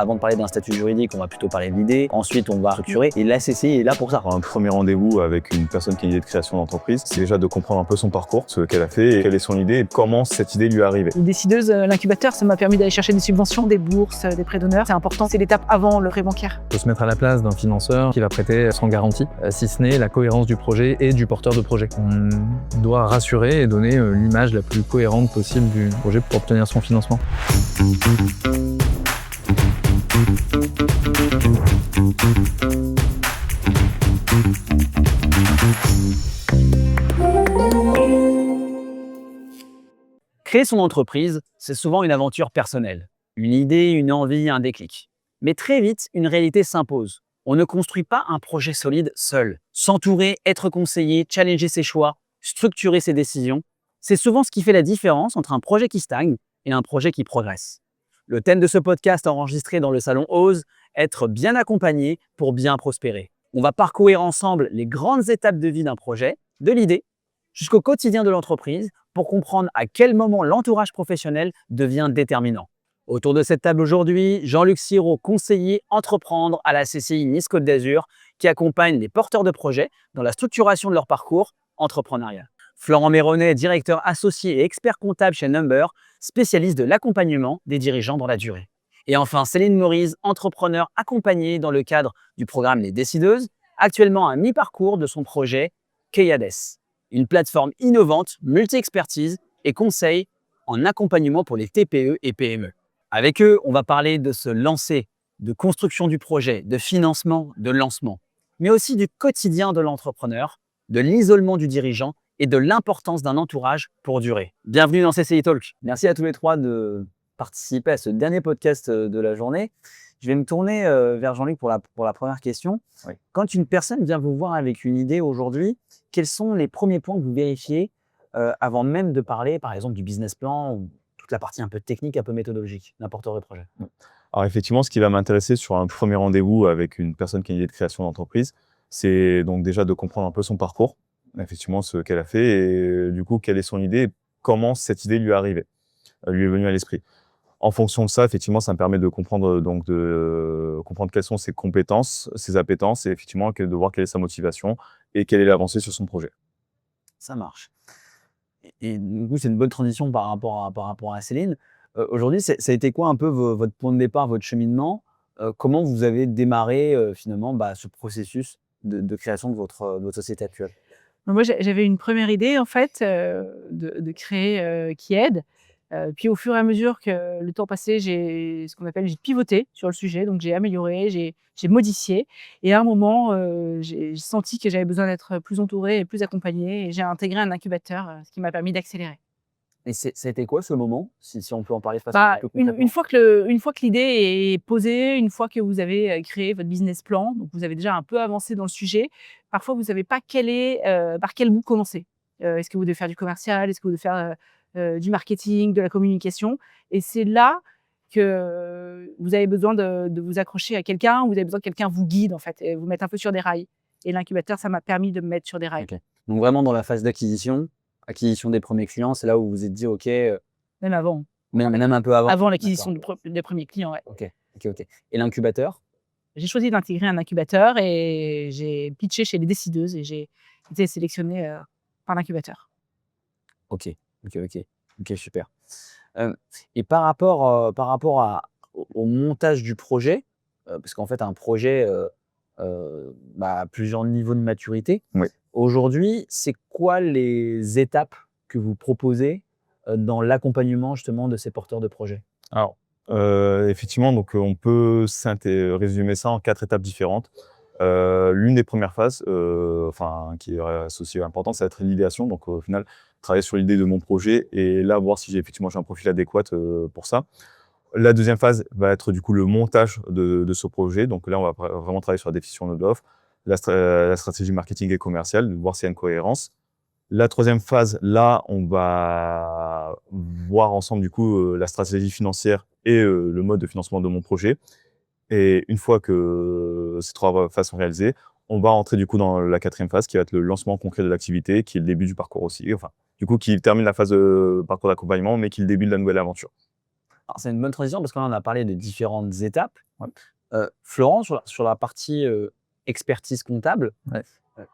Avant de parler d'un statut juridique, on va plutôt parler de l'idée. Ensuite, on va structurer. Et la CCI est là pour ça. Un premier rendez-vous avec une personne qui a une idée de création d'entreprise, c'est déjà de comprendre un peu son parcours, ce qu'elle a fait, et quelle est son idée et comment cette idée lui est arrivée. Une décideuse, l'incubateur, ça m'a permis d'aller chercher des subventions, des bourses, des prêts d'honneur. C'est important, c'est l'étape avant le prêt bancaire. Il faut se mettre à la place d'un financeur qui va prêter sans garantie, si ce n'est la cohérence du projet et du porteur de projet. On doit rassurer et donner l'image la plus cohérente possible du projet pour obtenir son financement. Créer son entreprise, c'est souvent une aventure personnelle. Une idée, une envie, un déclic. Mais très vite, une réalité s'impose. On ne construit pas un projet solide seul. S'entourer, être conseillé, challenger ses choix, structurer ses décisions, c'est souvent ce qui fait la différence entre un projet qui stagne et un projet qui progresse. Le thème de ce podcast enregistré dans le salon Ose, être bien accompagné pour bien prospérer. On va parcourir ensemble les grandes étapes de vie d'un projet, de l'idée, jusqu'au quotidien de l'entreprise, pour comprendre à quel moment l'entourage professionnel devient déterminant. Autour de cette table aujourd'hui, Jean-Luc Sirot, conseiller entreprendre à la CCI Nice-Côte d'Azur, qui accompagne les porteurs de projets dans la structuration de leur parcours entrepreneurial. Florent Méronnet, directeur associé et expert comptable chez Number, spécialiste de l'accompagnement des dirigeants dans la durée. Et enfin, Céline Maurice, entrepreneur accompagnée dans le cadre du programme Les Décideuses, actuellement à mi-parcours de son projet Keyades, une plateforme innovante, multi-expertise et conseil en accompagnement pour les TPE et PME. Avec eux, on va parler de se lancer, de construction du projet, de financement, de lancement, mais aussi du quotidien de l'entrepreneur, de l'isolement du dirigeant et de l'importance d'un entourage pour durer. Bienvenue dans CCI Talk. Merci à tous les trois de participer à ce dernier podcast de la journée. Je vais me tourner vers Jean-Luc pour la première question. Oui. Quand une personne vient vous voir avec une idée aujourd'hui, quels sont les premiers points que vous vérifiez avant même de parler, par exemple, du business plan ou toute la partie un peu technique, un peu méthodologique d'un porteur de projet? Alors effectivement, ce qui va m'intéresser sur un premier rendez-vous avec une personne qui a une idée de création d'entreprise, c'est donc déjà de comprendre un peu son parcours, effectivement ce qu'elle a fait et du coup, quelle est son idée et comment cette idée lui est arrivée, lui est venue à l'esprit. En fonction de ça, effectivement, ça me permet de comprendre, comprendre quelles sont ses compétences, ses appétences et effectivement de voir quelle est sa motivation et quelle est l'avancée sur son projet. Ça marche. Et du coup, c'est une bonne transition par rapport à Céline. Aujourd'hui, ça a été quoi un peu votre point de départ, votre cheminement? Comment vous avez démarré finalement ce processus de création de votre société actuelle? Moi, j'avais une première idée, en fait, de créer Qui-Aide. Puis au fur et à mesure que le temps passait, j'ai pivoté sur le sujet, donc j'ai amélioré, j'ai modifié et à un moment, j'ai senti que j'avais besoin d'être plus entourée et plus accompagnée et j'ai intégré un incubateur, ce qui m'a permis d'accélérer. Et ça a été quoi ce moment? Si on peut en parler de façon un peu Une concrètement. fois que l'idée est posée, une fois que vous avez, créé votre business plan, donc vous avez déjà un peu avancé dans le sujet, parfois vous savez pas par quel bout commencer. Est-ce que vous devez faire du commercial? Est-ce que vous devez faire, du marketing, de la communication? Et c'est là que vous avez besoin de vous accrocher à quelqu'un, vous avez besoin que quelqu'un vous guide en fait et vous mette un peu sur des rails. Et l'incubateur, ça m'a permis de me mettre sur des rails. Ok. Donc vraiment dans la phase d'acquisition des premiers clients, c'est là où vous vous êtes dit OK, Même avant. même un peu avant. Avant l'acquisition des premiers clients, ouais. OK. Et l'incubateur? J'ai choisi d'intégrer un incubateur et j'ai pitché chez les décideuses et j'ai été sélectionnée, par l'incubateur. OK, super. Et par rapport au montage du projet, parce qu'en fait un projet, a plusieurs niveaux de maturité. Oui. Aujourd'hui, c'est quoi les étapes que vous proposez, dans l'accompagnement justement de ces porteurs de projets? Alors, effectivement, donc on peut résumer ça en 4 étapes différentes. L'une des premières phases, qui est associée importante, ça va être l'idéation. Donc au final, travailler sur l'idée de mon projet et là, voir si j'ai un profil adéquat pour ça. La deuxième phase va être du coup le montage de ce projet. Donc là, on va vraiment travailler sur la définition de l'offre, la stratégie marketing et commerciale, voir s'il y a une cohérence. La troisième phase, là, on va voir ensemble du coup la stratégie financière et le mode de financement de mon projet. Et une fois que ces 3 phases sont réalisées, on va entrer du coup dans la 4e phase qui va être le lancement concret de l'activité, qui est le début du parcours aussi. Enfin, du coup, qui termine la phase de parcours d'accompagnement, mais qui est le début de la nouvelle aventure. Alors, c'est une bonne transition parce qu'on a parlé de différentes étapes. Ouais. Florent, sur la partie expertise comptable, Ouais.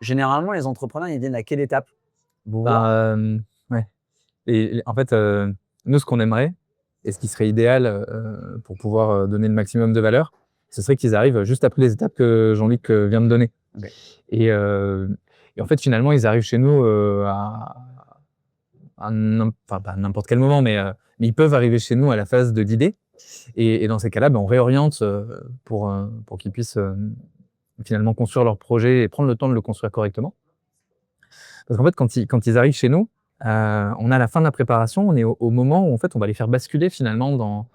Généralement, les entrepreneurs, ils viennent à quelle étape? Ouais. Et en fait, nous, ce qu'on aimerait, et ce qui serait idéal pour pouvoir donner le maximum de valeur, ce serait qu'ils arrivent juste après les étapes que Jean-Luc vient de donner. Ok. Et en fait, finalement, ils arrivent chez nous enfin, pas à n'importe quel moment, mais ils peuvent arriver chez nous à la phase de l'idée. Et dans ces cas-là, on réoriente pour qu'ils puissent finalement construire leur projet et prendre le temps de le construire correctement. Parce qu'en fait, quand ils arrivent chez nous, on a la fin de la préparation, on est au moment où en fait, on va les faire basculer finalement dans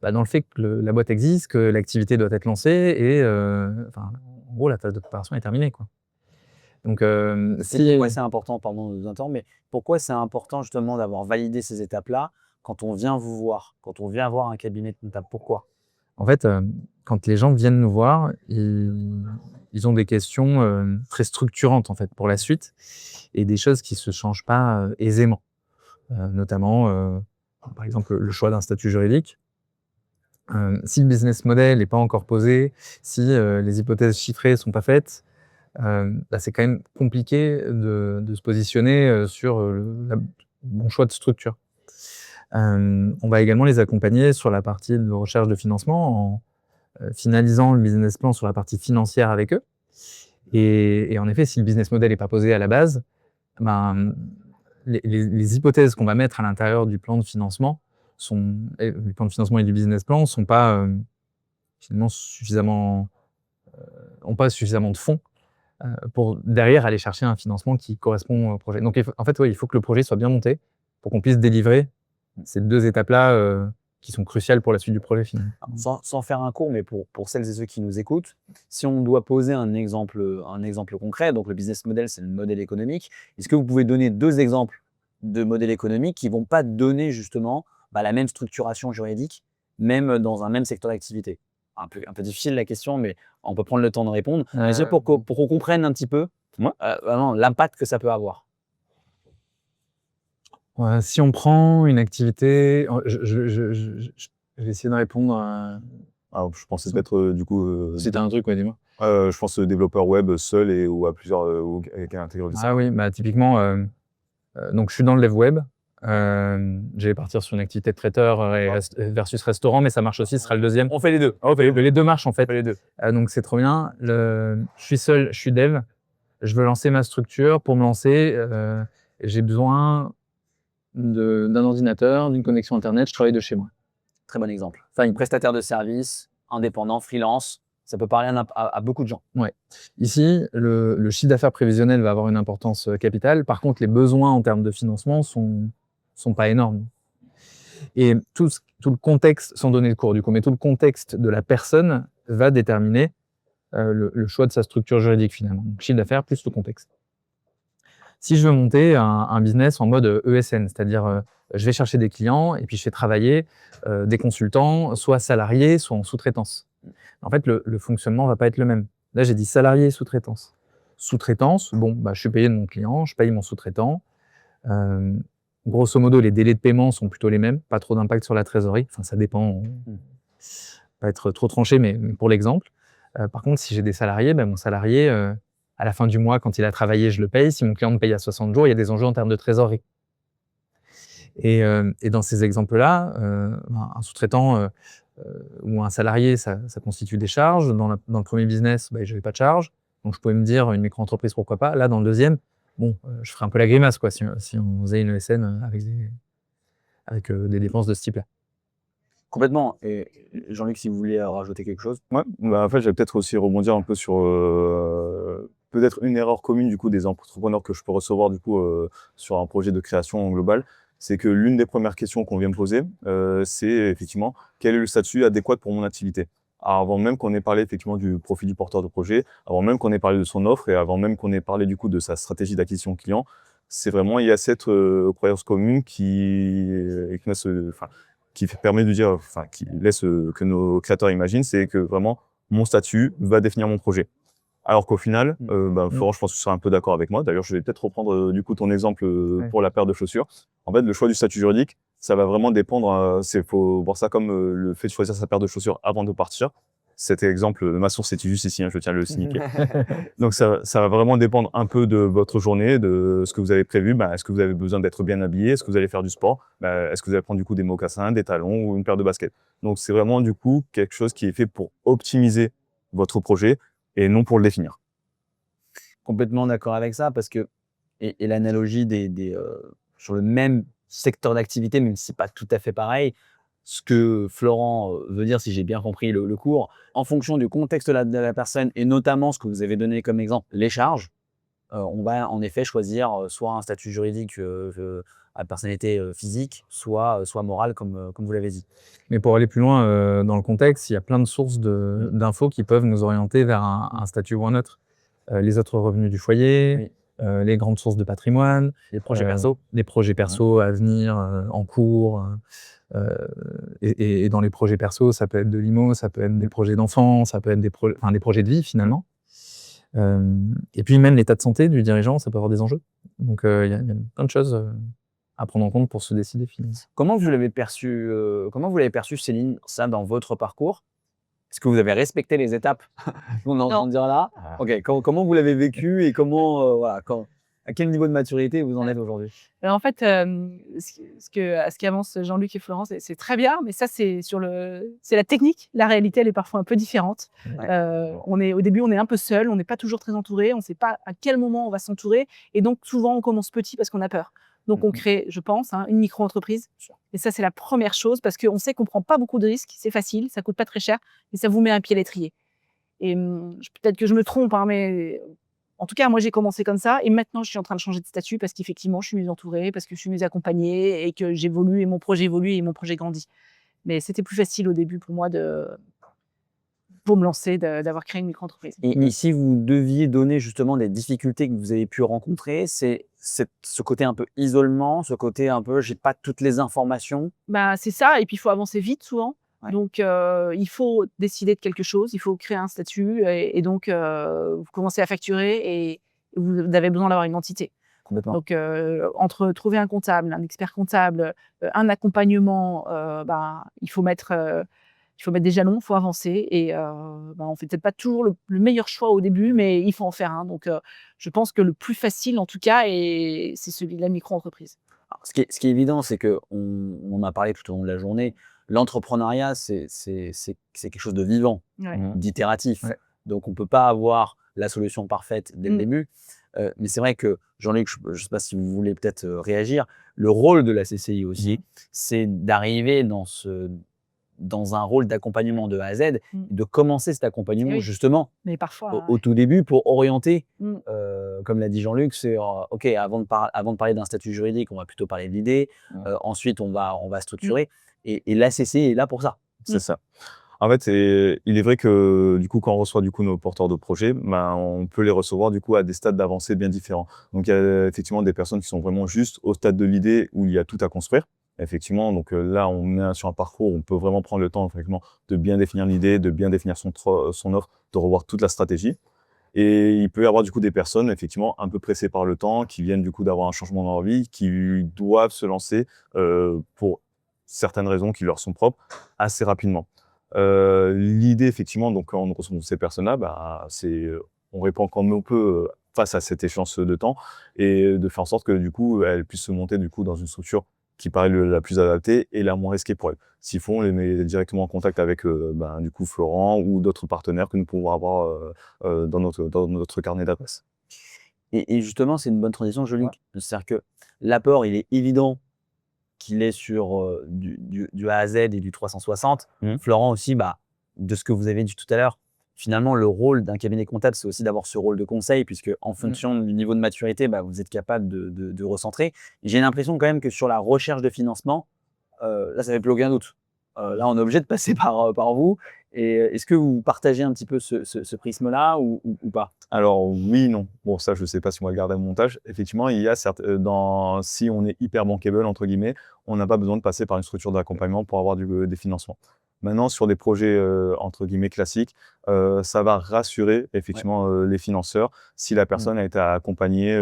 le fait que la boîte existe, que l'activité doit être lancée et en gros, la phase de préparation est terminée, quoi. Donc, Pourquoi c'est important, pardon de vous interrompre, mais pourquoi c'est important justement d'avoir validé ces étapes-là quand on vient vous voir, quand on vient voir un cabinet de comptable? Pourquoi? En fait, quand les gens viennent nous voir, ils ont des questions très structurantes en fait pour la suite et des choses qui se changent pas aisément. Notamment, par exemple, le choix d'un statut juridique. Si le business model n'est pas encore posé, si les hypothèses chiffrées sont pas faites, c'est quand même compliqué de se positionner sur le bon choix de structure. On va également les accompagner sur la partie de recherche de financement en finalisant le business plan sur la partie financière avec eux. Et en effet, si le business model n'est pas posé à la base, les hypothèses qu'on va mettre à l'intérieur du plan de financement du plan de financement et du business plan sont pas finalement ont pas suffisamment de fonds pour derrière aller chercher un financement qui correspond au projet. Donc en fait, il faut que le projet soit bien monté pour qu'on puisse délivrer ces 2 étapes-là qui sont cruciales pour la suite du projet finalement. Sans faire un cours, mais pour celles et ceux qui nous écoutent, si on doit poser un exemple concret, donc le business model, c'est le modèle économique, est-ce que vous pouvez donner 2 exemples de modèles économiques qui ne vont pas donner justement la même structuration juridique, même dans un même secteur d'activité? Un peu difficile la question, mais on peut prendre le temps de répondre. C'est pour qu'on comprenne un petit peu vraiment l'impact que ça peut avoir. Si on prend une activité, je vais essayer de répondre Alors, je pensais peut-être du coup. si tu as un truc, dis-moi. Je pense développeur web seul ou à plusieurs ou avec un intégrateur. Ah oui, typiquement, donc je suis dans le dev web. Je vais partir sur une activité de traiteur versus restaurant, mais ça marche aussi, ce sera le deuxième. On fait les deux. Les 2 marchent en fait. On fait les deux. Donc c'est trop bien. Je suis seul, je suis dev. Je veux lancer ma structure. Pour me lancer, j'ai besoin d'un ordinateur, d'une connexion internet. Je travaille de chez moi. Très bon exemple. Enfin, prestataire de service, indépendant, freelance, ça peut parler à beaucoup de gens. Ouais. Ici, le chiffre d'affaires prévisionnel va avoir une importance capitale. Par contre, les besoins en termes de financement sont pas énormes. Et tout le contexte, sans donner le cours du coup, mais tout le contexte de la personne va déterminer le choix de sa structure juridique finalement. Donc, chiffre d'affaires plus le contexte. Si je veux monter un business en mode ESN, c'est-à-dire je vais chercher des clients et puis je fais travailler des consultants, soit salariés, soit en sous-traitance. En fait, le fonctionnement va pas être le même. Là, j'ai dit salarié et sous-traitance. Sous-traitance, je suis payé de mon client, je paye mon sous-traitant. Grosso modo, les délais de paiement sont plutôt les mêmes, pas trop d'impact sur la trésorerie. Enfin, ça dépend, pas être trop tranché, mais pour l'exemple. Par contre, si j'ai des salariés, mon salarié, à la fin du mois, quand il a travaillé, je le paye. Si mon client me paye à 60 jours, il y a des enjeux en termes de trésorerie. Et dans ces exemples-là, un sous-traitant ou un salarié, ça constitue des charges. Dans le premier business, je n'avais pas de charge. Donc, je pouvais me dire, une micro-entreprise, pourquoi pas. Là, dans le deuxième, je ferais un peu la grimace, quoi, si on faisait une ESN avec des dépenses de ce type-là. Complètement. Et Jean-Luc, si vous voulez rajouter quelque chose. Ouais, en fait, j'allais peut-être aussi rebondir un peu sur peut-être une erreur commune du coup des entrepreneurs que je peux recevoir du coup sur un projet de création globale. C'est que l'une des premières questions qu'on vient me poser, c'est effectivement quel est le statut adéquat pour mon activité. Alors, avant même qu'on ait parlé effectivement du profil du porteur de projet, avant même qu'on ait parlé de son offre et avant même qu'on ait parlé du coup de sa stratégie d'acquisition client, c'est vraiment il y a cette croyance commune qui permet de dire, qui laisse que nos créateurs imaginent, c'est que vraiment mon statut va définir mon projet. Alors qu'au final, Mmh. Florent, je pense que tu seras un peu d'accord avec moi. D'ailleurs, je vais peut-être reprendre du coup ton exemple Ouais. pour la paire de chaussures. En fait, le choix du statut juridique, ça va vraiment dépendre. Faut voir ça comme le fait de choisir sa paire de chaussures avant de partir. Cet exemple, ma source était juste ici, hein, je tiens à le signifier. Donc ça va vraiment dépendre un peu de votre journée, de ce que vous avez prévu. Est-ce que vous avez besoin d'être bien habillé? Est-ce que vous allez faire du sport? Est-ce que vous allez prendre du coup des mocassins, des talons ou une paire de baskets? Donc c'est vraiment du coup quelque chose qui est fait pour optimiser votre projet et non pour le définir. Complètement d'accord avec ça parce que et l'analogie sur le même secteur d'activité, même si c'est pas tout à fait pareil, ce que Florent, veut dire, si j'ai bien compris le cours, en fonction du contexte de la personne et notamment ce que vous avez donné comme exemple, les charges, on va en effet choisir, soit un statut juridique, à personnalité, physique, soit morale comme vous l'avez dit. Mais pour aller plus loin dans le contexte, il y a plein de sources d'infos qui peuvent nous orienter vers un statut ou un autre. Les autres revenus du foyer, Oui. les grandes sources de patrimoine, Les projets perso. les projets perso à venir, en cours. Et dans les projets perso, ça peut être de l'IMO, ça peut être des projets d'enfants, ça peut être des projets de vie finalement. Et puis même l'état de santé du dirigeant, ça peut avoir des enjeux. Donc il y a plein de choses à prendre en compte pour se décider finalement. Comment vous l'avez perçu Céline, ça dans votre parcours? Est-ce que vous avez respecté les étapes qu'on est en train Non. de dire là? OK, comment vous l'avez vécu et comment, voilà, à quel niveau de maturité vous en êtes aujourd'hui? Alors en fait, ce qu'avancent Jean-Luc et Florence, c'est très bien, mais ça, c'est la technique. La réalité, elle est parfois un peu différente. Ouais. Au début, on est un peu seul, on n'est pas toujours très entouré, on ne sait pas à quel moment on va s'entourer et donc souvent, on commence petit parce qu'on a peur. Donc on crée, je pense, une micro-entreprise et ça, c'est la première chose parce qu'on sait qu'on prend pas beaucoup de risques, c'est facile, ça coûte pas très cher et ça vous met un pied à l'étrier et peut-être que je me trompe, hein, mais en tout cas, moi, j'ai commencé comme ça et maintenant, je suis en train de changer de statut parce qu'effectivement, je suis mieux entourée, parce que je suis mieux accompagnée et que j'évolue et mon projet évolue et mon projet grandit. Mais c'était plus facile au début pour moi pour me lancer, d'avoir créé une micro-entreprise. Et si vous deviez donner justement des difficultés que vous avez pu rencontrer, c'est ce côté un peu isolement, ce côté un peu: «J'ai pas toutes les informations». Bah, c'est ça et puis il faut avancer vite souvent. Ouais. Donc il faut décider de quelque chose, il faut créer un statut et donc vous commencez à facturer et vous avez besoin d'avoir une entité. Complètement. Donc entre trouver un comptable, un expert comptable, un accompagnement, il faut mettre des jalons, il faut avancer et on fait peut-être pas toujours le meilleur choix au début, mais il faut en faire un. Donc je pense que le plus facile en tout cas c'est celui de la micro-entreprise. Alors, ce qui est évident, c'est qu'on en a parlé tout au long de la journée, l'entrepreneuriat, c'est quelque chose de vivant, Ouais. d'itératif. Ouais. Donc on ne peut pas avoir la solution parfaite dès le début. Mais c'est vrai que, Jean-Luc, je ne sais pas si vous voulez peut-être réagir, le rôle de la CCI aussi, c'est d'arriver dans un rôle d'accompagnement de A à Z, de commencer cet accompagnement Eh oui. justement Mais parfois, au tout début pour orienter, Mmh. comme l'a dit Jean-Luc, c'est OK, avant de parler d'un statut juridique, on va plutôt parler de l'idée. Ensuite, on va structurer et la CCI est là pour ça. C'est ça. En fait, il est vrai que du coup, quand on reçoit du coup nos porteurs de projets, on peut les recevoir du coup à des stades d'avancée bien différents. Donc il y a effectivement des personnes qui sont vraiment juste au stade de l'idée où il y a tout à construire. Effectivement, donc là, on est sur un parcours où on peut vraiment prendre le temps effectivement de bien définir l'idée, de bien définir son offre, de revoir toute la stratégie. Et il peut y avoir du coup des personnes effectivement un peu pressées par le temps, qui viennent du coup d'avoir un changement dans leur vie, qui doivent se lancer pour certaines raisons qui leur sont propres assez rapidement. L'idée effectivement, donc quand on reçoit ces personnes-là, c'est on répond comme on peut face à cette échéance de temps et de faire en sorte que du coup elles puissent se monter du coup dans une structure qui paraît la plus adaptée et la moins risquée pour elles. S'il faut, on les met directement en contact avec du coup Florent ou d'autres partenaires que nous pouvons avoir dans notre carnet d'adresses. Et justement, c'est une bonne transition, Jean-Luc. C'est-à-dire que l'apport, il est évident qu'il est sur du A à Z et du 360. Florent aussi, de ce que vous avez dit tout à l'heure, finalement, le rôle d'un cabinet comptable, c'est aussi d'avoir ce rôle de conseil, puisque en fonction du niveau de maturité, vous êtes capable de recentrer. J'ai l'impression quand même que sur la recherche de financement, là, ça ne fait plus aucun doute. Là, on est obligé de passer par vous. Et est-ce que vous partagez un petit peu ce prisme-là ou pas? Alors oui, non. Bon, ça, je ne sais pas si on va le garder au montage. Effectivement, il y a certes, si on est hyper bankable, entre guillemets, on n'a pas besoin de passer par une structure d'accompagnement pour avoir des financements. Maintenant, sur des projets, entre guillemets «classiques», ça va rassurer effectivement, les financeurs si la personne a été accompagnée,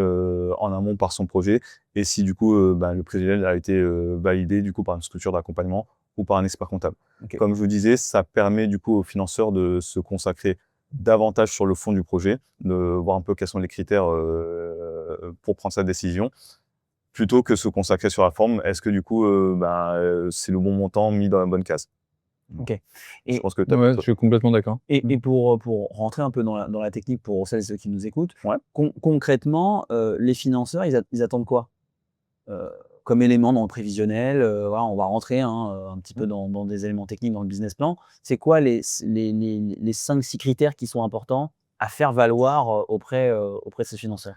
en amont par son projet et si du coup, le prévisionnel a été, validé du coup par une structure d'accompagnement ou par un expert comptable. OK. Comme je vous disais, ça permet du coup aux financeurs de se consacrer davantage sur le fond du projet, de voir un peu quels sont les critères, pour prendre sa décision, plutôt que se consacrer sur la forme. Est-ce que du coup, c'est le bon montant mis dans la bonne case? OK. Je Et pense que tu as Ouais, je suis complètement d'accord. et pour rentrer un peu dans la technique pour celles et ceux qui nous écoutent, Ouais. concrètement, les financeurs, ils attendent quoi? Heu, Comme élément dans le prévisionnel, voilà, on va rentrer, hein, un petit peu dans des éléments techniques dans le business plan. C'est quoi les 5-6 critères qui sont importants à faire valoir, auprès de ces financeurs?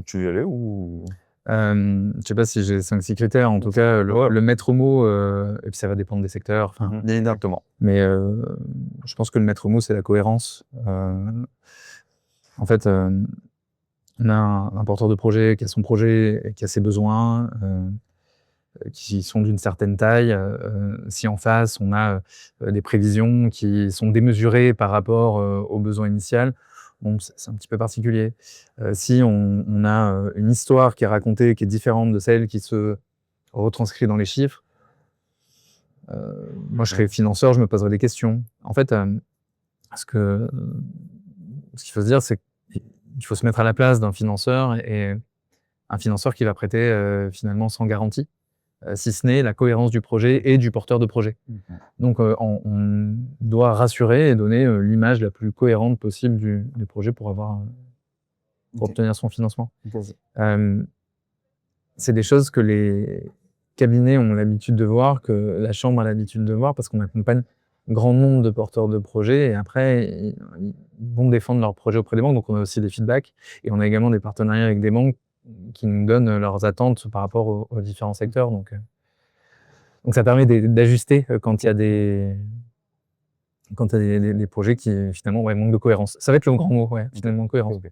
Tu veux y aller ou? Je sais pas si j'ai 5-6 critères. En tout cas, Ouais. le maître mot, et puis ça va dépendre des secteurs, enfin, Exactement. mais je pense que le maître mot, c'est la cohérence. En fait, on a un porteur de projet qui a son projet et qui a ses besoins, qui sont d'une certaine taille. Si en face, on a, des prévisions qui sont démesurées par rapport, au besoin initial, bon, c'est un petit peu particulier. Si on a, une histoire qui est racontée, qui est différente de celle qui se retranscrit dans les chiffres, moi, je serais financeur, je me poserais des questions. En fait, ce que ce qu'il faut se dire, c'est qu'il faut se mettre à la place d'un financeur et un financeur qui va prêter, finalement sans garantie, si ce n'est la cohérence du projet et du porteur de projet. Donc, on doit rassurer et donner, l'image la plus cohérente possible du projet pour pour OK. obtenir son financement. C'est des choses que les cabinets ont l'habitude de voir, que la chambre a l'habitude de voir parce qu'on accompagne grand nombre de porteurs de projets et après, ils vont défendre leurs projets auprès des banques. Donc on a aussi des feedbacks et on a également des partenariats avec des banques qui nous donnent leurs attentes par rapport aux différents secteurs. Donc ça permet d'ajuster, quand il y a des projets qui finalement, ouais, manquent de cohérence. Ça va être le grand mot, ouais, finalement, cohérence. OK.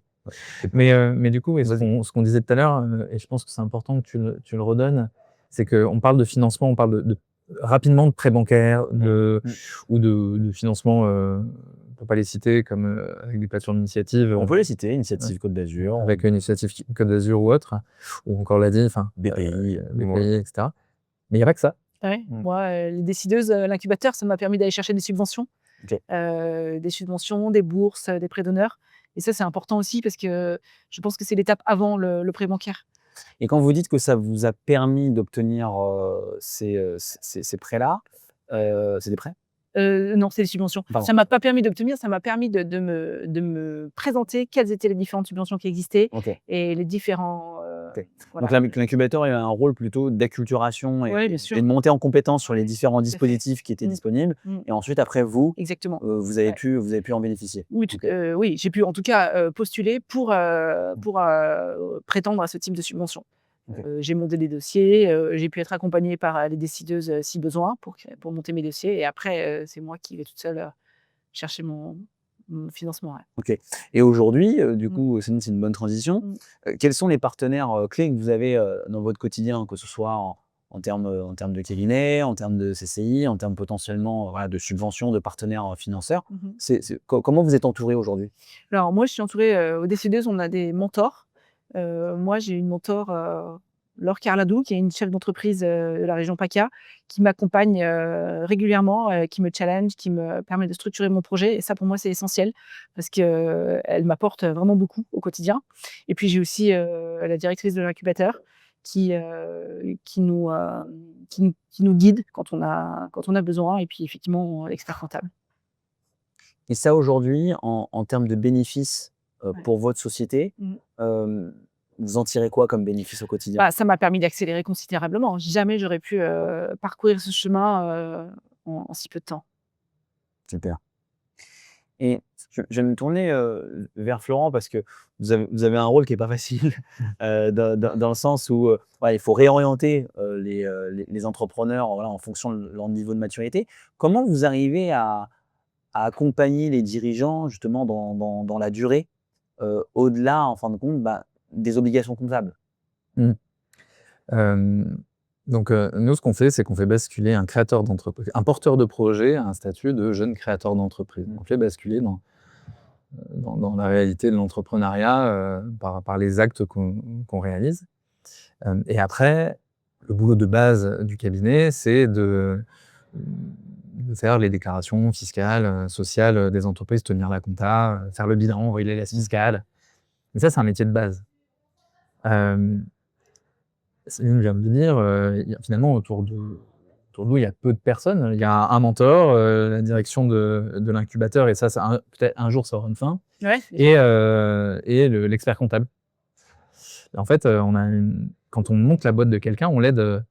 Mais du coup, ouais, Vas-y. ce qu'on disait tout à l'heure, et je pense que c'est important que tu le redonnes, c'est qu'on parle de financement, on parle de rapidement de prêts bancaires, ou de financement, on peut pas les citer comme, avec des plateformes d'initiative, On peut les citer, Initiative Côte d'Azur, avec une initiative Côte d'Azur ou autre, ou encore l'a dit, enfin, BPI, BPI, et cetera. Mais il y a pas que ça. Ouais. Moi, les décideuses, l'incubateur, ça m'a permis d'aller chercher des subventions. OK. Des subventions, des bourses, des prêts d'honneur et ça, c'est important aussi parce que je pense que c'est l'étape avant le prêt bancaire. Et quand vous dites que ça vous a permis d'obtenir, ces prêts-là, c'est des prêts? Non, c'est des subventions. Pardon. Ça m'a pas permis d'obtenir, ça m'a permis de me présenter quelles étaient les différentes subventions qui existaient OK. et les différents, OK. voilà. Donc l'incubateur a un rôle plutôt d'acculturation Ouais, bien sûr. et de montée en compétence sur les différents dispositifs qui étaient disponibles et ensuite après vous, Exactement. vous avez Ouais. pu en bénéficier? Oui, OK. oui, j'ai pu en tout cas, postuler pour prétendre à ce type de subvention. OK. J'ai monté des dossiers, j'ai pu être accompagnée par, les décideuses, si besoin pour monter mes dossiers et après, c'est moi qui vais toute seule, chercher mon financement, ouais. OK. Et aujourd'hui, du Mmh. coup, c'est une bonne transition. Quels sont les partenaires, clés que vous avez, dans votre quotidien? Que ce soit en termes de cabinet, en termes de CCI, en termes potentiellement, voilà, de subventions, de partenaires, financeurs. Mmh. Comment vous êtes entouré aujourd'hui? Alors moi, je suis entourée, aux décideuses, on a des mentors. Moi, j'ai une mentor, Laure Carladou, qui est une chef d'entreprise, de la région PACA, qui m'accompagne, régulièrement, qui me challenge, qui me permet de structurer mon projet et ça, pour moi, c'est essentiel parce qu'elle m'apporte vraiment beaucoup au quotidien et puis j'ai aussi, la directrice de l'incubateur qui, qui nous guide quand on a besoin et puis effectivement, l'expert comptable. Et ça aujourd'hui, en termes de bénéfices, Ouais. pour votre société, Mmh. hem, vous en tirez quoi comme bénéfice au quotidien? Bah, ça m'a permis d'accélérer considérablement. Jamais j'aurais pu, parcourir ce chemin, en si peu de temps. Super. Et je vais me tourner, vers Florent parce que vous avez un rôle qui est pas facile, dans le sens où, voilà, il faut réorienter, les entrepreneurs, voilà, en fonction de leur niveau de maturité. Comment vous arrivez à accompagner les dirigeants justement dans la durée, au-delà, en fin de compte, des obligations comptables? Mmh. Hem, Donc, nous, ce qu'on fait, c'est qu'on fait basculer un créateur d'entreprise, un porteur de projet à un statut de jeune créateur d'entreprise. On le fait basculer dans la réalité de l'entrepreneuriat par les actes qu'on réalise. Et après, le boulot de base du cabinet, c'est de faire les déclarations fiscales, sociales des entreprises, tenir la compta, faire le bilan, envoyer les liasses fiscales. Mais ça, c'est un métier de base. Céline vient de dire, finalement, autour de nous, il y a peu de personnes. Il y a un mentor, la direction de l'incubateur, et ça, peut-être un jour, ça aura une fin, Ouais. et l'expert comptable. Et en fait, quand on monte la boîte de quelqu'un, on l'aide,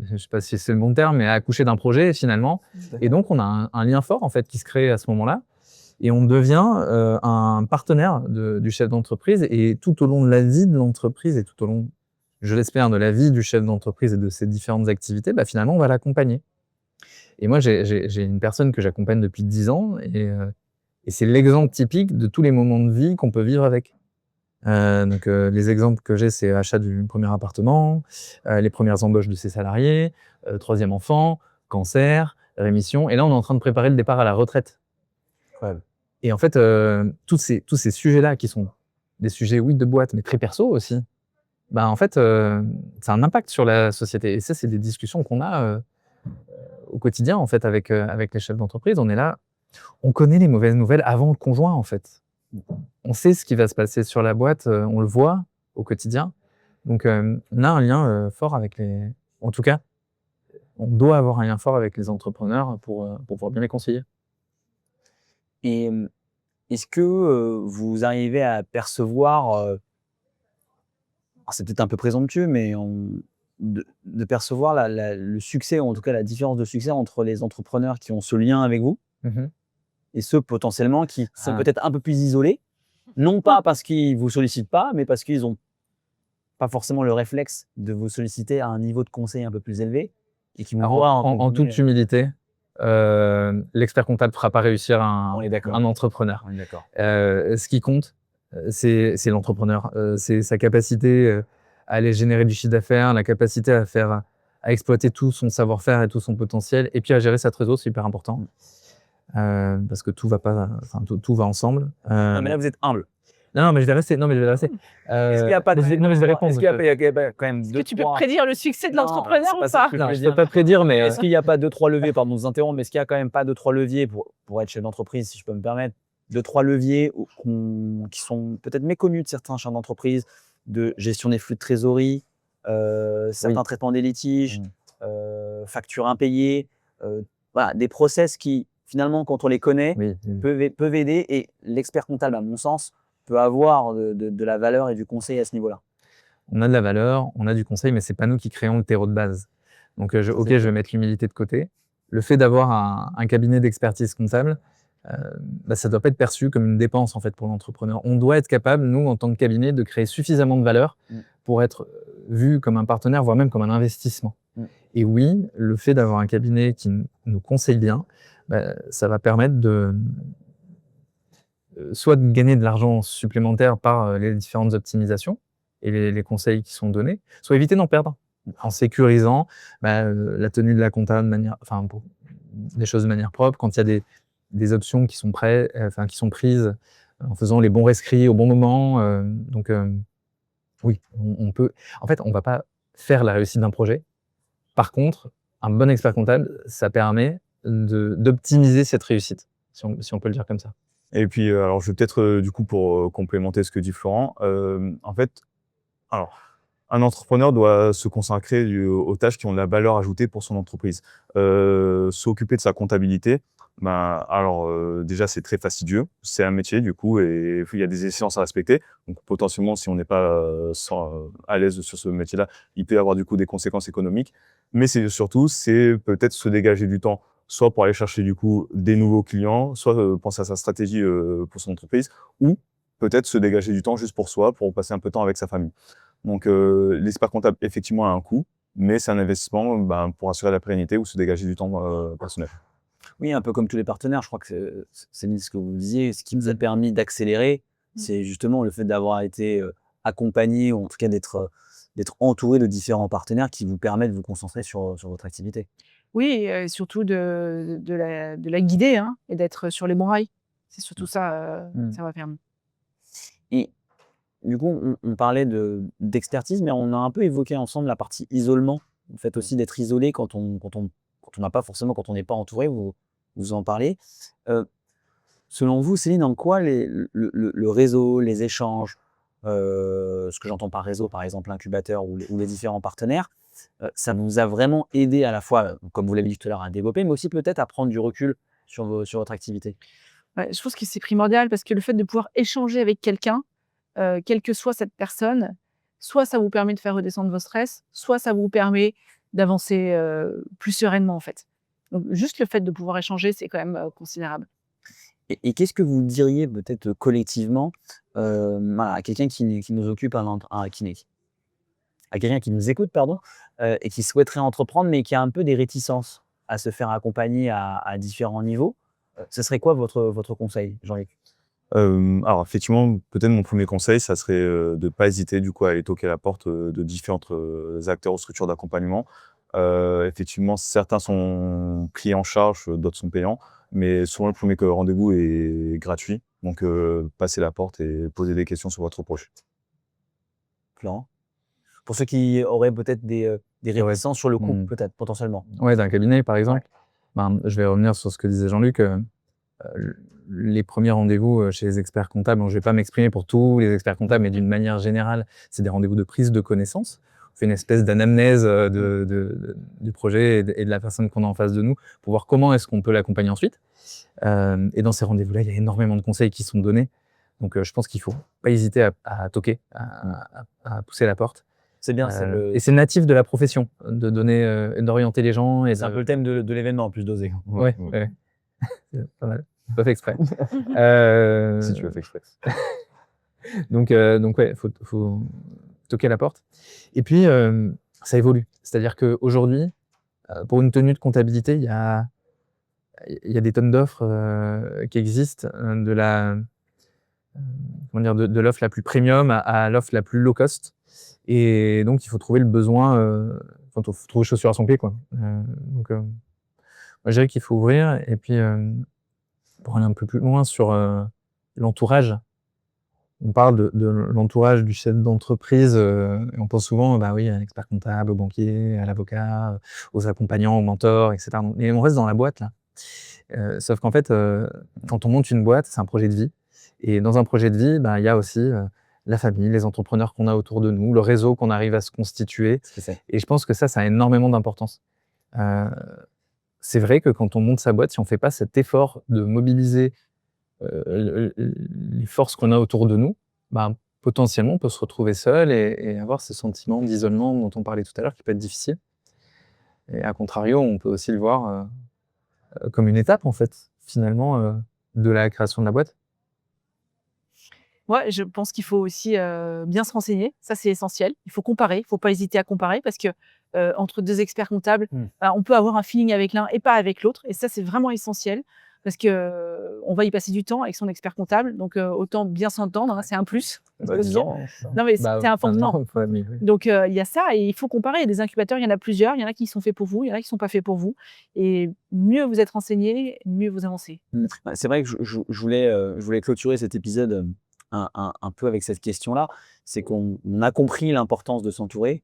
je ne sais pas si c'est le bon terme, mais à accoucher d'un projet, finalement. Et donc, on a un lien fort, en fait, qui se crée à ce moment-là. Et on devient un partenaire du chef d'entreprise. Et tout au long de la vie de l'entreprise et tout au long, je l'espère, de la vie du chef d'entreprise et de ses différentes activités, finalement, on va l'accompagner. Et moi, j'ai une personne que j'accompagne depuis 10 ans et c'est l'exemple typique de tous les moments de vie qu'on peut vivre avec. Donc, les exemples que j'ai, c'est achat du premier appartement, les premières embauches de ses salariés, 3e enfant, cancer, rémission. Et là, on est en train de préparer le départ à la retraite. Ouais. Et en fait, tous ces sujets-là qui sont des sujets, oui, de boîte, mais très perso aussi, en fait, ça a un impact sur la société. Et ça, c'est des discussions qu'on a au quotidien, en fait, avec les chefs d'entreprise. On est là, on connaît les mauvaises nouvelles avant le conjoint, en fait. On sait ce qui va se passer sur la boîte, on le voit au quotidien. Donc, on a un lien fort avec les... En tout cas, on doit avoir un lien fort avec les entrepreneurs pour pouvoir bien les conseiller. Et est-ce que vous arrivez à percevoir, c'est peut-être un peu présomptueux, mais de percevoir le succès, ou en tout cas la différence de succès entre les entrepreneurs qui ont ce lien avec vous et ceux potentiellement qui sont peut-être un peu plus isolés, non pas parce qu'ils ne vous sollicitent pas, mais parce qu'ils n'ont pas forcément le réflexe de vous solliciter à un niveau de conseil un peu plus élevé et qui vous voient en toute humilité, l'expert comptable ne fera pas réussir un entrepreneur. On est d'accord. Ce qui compte, c'est l'entrepreneur. C'est sa capacité à aller générer du chiffre d'affaires, la capacité à exploiter tout son savoir-faire et tout son potentiel, et puis à gérer sa trésor, c'est hyper important. Parce que tout va ensemble. Non, mais là, vous êtes humble. Non, mais je vais rester. Est-ce qu'il n'y a pas de... Non, mais je vais répondre. Est-ce qu'il y a quand même Est-ce deux, que tu peux trois... prédire le succès de Non, l'entrepreneur c'est ou pas ça pas? que je veux Non, je dire. peux pas prédire, mais Est-ce qu'il n'y a pas 2-3 leviers, pardon de vous interrompre, mais est-ce qu'il n'y a quand même pas 2-3 leviers pour être chef d'entreprise, si je peux me permettre, 2-3 leviers qui sont peut-être méconnus de certains chefs d'entreprise, de gestion des flux de trésorerie, certains traitements des litiges, factures impayées, voilà, des process qui, finalement, quand on les connaît, peuvent aider. Et l'expert comptable, à mon sens, peut avoir de la valeur et du conseil à ce niveau-là. On a de la valeur, on a du conseil, mais c'est pas nous qui créons le terreau de base. Donc, je vais mettre l'humilité de côté. Le fait d'avoir un cabinet d'expertise comptable, ça doit pas être perçu comme une dépense en fait pour l'entrepreneur. On doit être capable, nous, en tant que cabinet, de créer suffisamment de valeur pour être vu comme un partenaire, voire même comme un investissement. Et oui, le fait d'avoir un cabinet qui nous conseille bien, ça va permettre soit de gagner de l'argent supplémentaire par les différentes optimisations et les conseils qui sont donnés, soit éviter d'en perdre en sécurisant la tenue de la compta des choses de manière propre, quand il y a des options qui sont qui sont prises en faisant les bons rescrits au bon moment. Donc, oui, on peut. En fait, on va pas faire la réussite d'un projet. Par contre, un bon expert comptable, ça permet d'optimiser cette réussite, si on peut le dire comme ça. Et puis, alors, je vais peut-être, du coup, pour complémenter ce que dit Florent, en fait, alors, un entrepreneur doit se consacrer aux tâches qui ont de la valeur ajoutée pour son entreprise. S'occuper de sa comptabilité, déjà, c'est très fastidieux. C'est un métier, du coup, et il y a des échéances à respecter. Donc, potentiellement, si on n'est pas à l'aise sur ce métier-là, il peut y avoir, du coup, des conséquences économiques. Mais surtout, c'est peut-être se dégager du temps, soit pour aller chercher, du coup, des nouveaux clients, soit penser à sa stratégie pour son entreprise, ou peut-être se dégager du temps juste pour soi, pour passer un peu de temps avec sa famille. Donc, l'expert comptable, effectivement, a un coût, mais c'est un investissement pour assurer la pérennité ou se dégager du temps personnel. Oui, un peu comme tous les partenaires, je crois que c'est ce que vous disiez. Ce qui nous a permis d'accélérer, c'est justement le fait d'avoir été accompagné, ou en tout cas d'être d'être entouré de différents partenaires qui vous permettent de vous concentrer sur votre activité. Oui, surtout de la guider, hein, et d'être sur les bons rails. C'est surtout ça, ça va faire. Et du coup, on parlait d'expertise, mais on a un peu évoqué ensemble la partie isolement. Le fait aussi d'être isolé quand on n'a pas forcément, quand on n'est pas entouré, vous en parlez. Selon vous, Céline, en quoi le réseau, les échanges, ce que j'entends par réseau, par exemple l'incubateur ou les différents partenaires, ça vous a vraiment aidé à la fois, comme vous l'avez dit tout à l'heure, à développer, mais aussi peut-être à prendre du recul sur votre activité? Ouais, je pense que c'est primordial parce que le fait de pouvoir échanger avec quelqu'un, quelle que soit cette personne, soit ça vous permet de faire redescendre vos stress, soit ça vous permet d'avancer, plus sereinement, en fait. Donc juste le fait de pouvoir échanger, c'est quand même, considérable. Et qu'est-ce que vous diriez peut-être collectivement à quelqu'un qui nous occupe à quelqu'un qui nous écoute, pardon, et qui souhaiterait entreprendre, mais qui a un peu des réticences à se faire accompagner à différents niveaux? Ce serait quoi votre conseil, Jean-Luc? Alors effectivement, peut-être mon premier conseil, ça serait, de ne pas hésiter du coup à aller toquer à la porte, de différentes, acteurs ou structures d'accompagnement. Effectivement, certains sont pris en charge, d'autres sont payants, mais souvent le premier rendez-vous est gratuit. Donc, passez la porte et posez des questions sur votre projet. Florent? Pour ceux qui auraient peut-être des réticences sur le coup, peut-être, potentiellement. Ouais, d'un cabinet, par exemple. Ben, je vais revenir sur ce que disait Jean-Luc. Les premiers rendez-vous chez les experts comptables, bon, je ne vais pas m'exprimer pour tous les experts comptables, mais d'une manière générale, c'est des rendez-vous de prise de connaissance. On fait une espèce d'anamnèse du projet et de la personne qu'on a en face de nous pour voir comment est-ce qu'on peut l'accompagner ensuite. Et dans ces rendez-vous-là, il y a énormément de conseils qui sont donnés. Donc, je pense qu'il ne faut pas hésiter à toquer, à pousser la porte. C'est bien, Et c'est natif de la profession, de donner, d'orienter les gens. c'est un peu le thème de l'événement, en plus d'oser. Ouais. C'est pas mal. Pas fait exprès. Si tu as fait exprès. Donc ouais, faut toquer à la porte. Et puis, ça évolue. C'est-à-dire qu'aujourd'hui, pour une tenue de comptabilité, il y a des tonnes d'offres qui existent, de l'offre la plus premium à l'offre la plus low cost. Et donc, il faut trouver le besoin, faut trouver chaussure à son pied, quoi. Donc, moi, je dirais qu'il faut ouvrir. Et puis, pour aller un peu plus loin sur l'entourage, on parle de l'entourage du chef d'entreprise, et on pense souvent, bah oui, à l'expert comptable, au banquier, à l'avocat, aux accompagnants, aux mentors, etc. Et on reste dans la boîte, là. Sauf qu'en fait, quand on monte une boîte, c'est un projet de vie. Et dans un projet de vie, bah, il y a aussi la famille, les entrepreneurs qu'on a autour de nous, le réseau qu'on arrive à se constituer. Et je pense que ça a énormément d'importance. C'est vrai que quand on monte sa boîte, si on ne fait pas cet effort de mobiliser les forces qu'on a autour de nous, bah, potentiellement, on peut se retrouver seul et avoir ce sentiment d'isolement dont on parlait tout à l'heure, qui peut être difficile. Et à contrario, on peut aussi le voir comme une étape, en fait, finalement, de la création de la boîte. Ouais, je pense qu'il faut aussi, bien se renseigner. Ça, c'est essentiel. Il faut comparer. Il ne faut pas hésiter à comparer parce que, entre 2 experts comptables, bah, on peut avoir un feeling avec l'un et pas avec l'autre. Et ça, c'est vraiment essentiel parce que, on va y passer du temps avec son expert comptable. Donc, autant bien s'entendre, hein, c'est un plus. Bah, Je veux dire. Non, mais c'est un fondement. Oui. Donc, il y a ça et il faut comparer. Il y a des incubateurs, il y en a plusieurs. Il y en a qui sont faits pour vous, il y en a qui ne sont pas faits pour vous. Et mieux vous êtes renseigné, mieux vous avancez. C'est vrai que je voulais clôturer cet épisode un peu avec cette question-là. C'est qu'on a compris l'importance de s'entourer.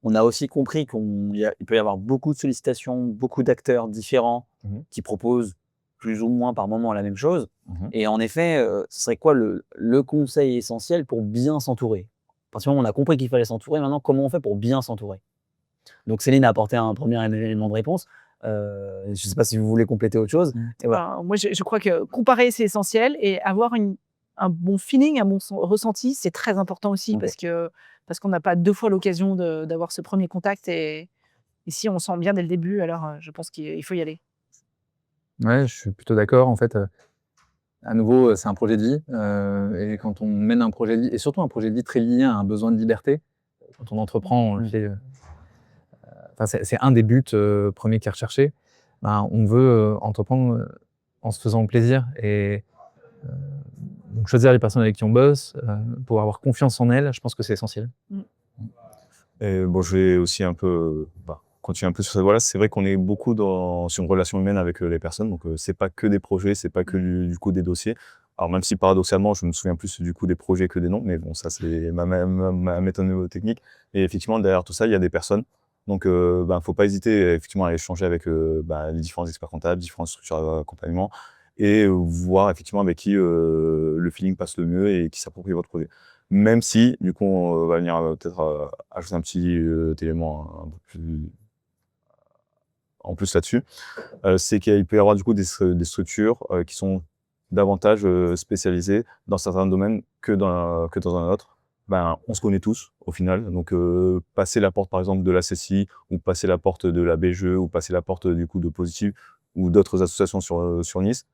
On a aussi compris qu'il peut y avoir beaucoup de sollicitations, beaucoup d'acteurs différents qui proposent plus ou moins par moment la même chose. Et en effet, ce serait quoi le conseil essentiel pour bien s'entourer? Parce qu'on a compris qu'il fallait s'entourer, maintenant, comment on fait pour bien s'entourer? Donc Céline a apporté un premier élément de réponse. Je ne sais pas si vous voulez compléter autre chose. Et voilà. Moi, je crois que comparer, c'est essentiel et avoir un bon feeling, un bon ressenti, c'est très important aussi parce qu'on n'a pas 2 fois l'occasion d'avoir ce premier contact et si on sent bien dès le début, alors je pense qu'il faut y aller. Ouais, je suis plutôt d'accord. En fait, à nouveau, c'est un projet de vie. Et quand on mène un projet de vie, et surtout un projet de vie très lié à un besoin de liberté, quand on entreprend, on le fait. C'est un des buts premiers qui est recherché. Ben, on veut entreprendre en se faisant plaisir. Et donc choisir les personnes avec qui on bosse, pour avoir confiance en elles, je pense que c'est essentiel. Et bon, je vais aussi un peu, continuer un peu sur cette voie-là. C'est vrai qu'on est beaucoup sur une relation humaine avec les personnes. Donc, c'est pas que des projets, c'est pas que du coup des dossiers. Alors, même si paradoxalement, je me souviens plus du coup des projets que des noms, mais bon, ça, c'est ma méthode technique. Et effectivement, derrière tout ça, il y a des personnes. Donc, faut pas hésiter effectivement à échanger avec les différents experts comptables, différentes structures d'accompagnement et voir effectivement avec qui le feeling passe le mieux et qui s'approprie votre projet. Même si, du coup, on va venir peut-être ajouter un petit élément un peu plus en plus là-dessus, c'est qu'il peut y avoir du coup des structures qui sont davantage spécialisées dans certains domaines que dans un autre. On se connaît tous au final, donc passer la porte par exemple de la CCI ou passer la porte de la BGE ou passer la porte du coup de Positive ou d'autres associations sur Nice,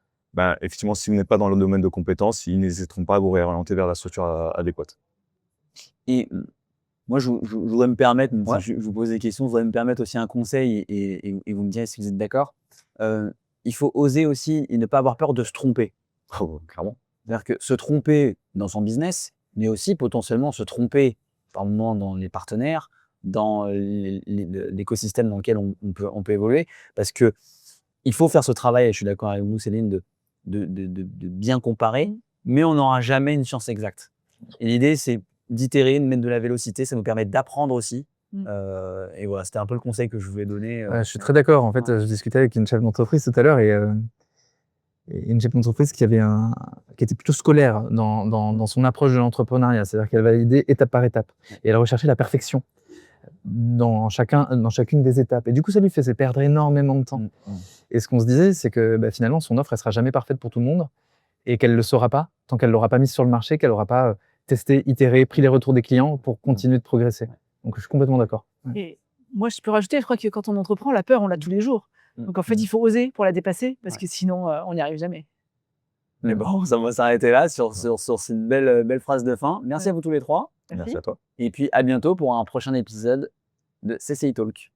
effectivement, si vous n'êtes pas dans le domaine de compétences, ils n'hésiteront pas à vous réorienter vers la structure adéquate. Et moi, je voudrais me permettre, même Ouais. si je vous pose des questions, je voudrais me permettre aussi un conseil et vous me direz si vous êtes d'accord. Il faut oser aussi et ne pas avoir peur de se tromper. Clairement. C'est-à-dire que se tromper dans son business, mais aussi potentiellement se tromper par moment dans les partenaires, dans l'écosystème dans lequel on peut évoluer. Parce que il faut faire ce travail, et je suis d'accord avec vous, Céline, de bien comparer, mais on n'aura jamais une science exacte. Et l'idée, c'est d'itérer, de mettre de la vélocité, ça nous permet d'apprendre aussi. Et voilà, c'était un peu le conseil que je voulais donner. Je suis très d'accord. En fait, Ouais. je discutais avec une chef d'entreprise tout à l'heure et une chef d'entreprise qui était plutôt scolaire dans son approche de l'entrepreneuriat. C'est-à-dire qu'elle validait étape par étape et elle recherchait la perfection dans chacune des étapes. Et du coup, ça lui faisait perdre énormément de temps. Et ce qu'on se disait, c'est que finalement, son offre, elle sera jamais parfaite pour tout le monde et qu'elle le saura pas tant qu'elle l'aura pas mise sur le marché, qu'elle aura pas testé, itéré, pris les retours des clients pour continuer de progresser. Donc, je suis complètement d'accord. Ouais. Et moi, je peux rajouter, je crois que quand on entreprend, la peur, on l'a tous les jours. Donc, en fait, il faut oser pour la dépasser parce que sinon, on n'y arrive jamais. Mais bon, ça va s'arrêter là sur cette belle phrase de fin. Merci Ouais. à vous tous les trois. Merci à toi. Et puis à bientôt pour un prochain épisode de CCI Talk.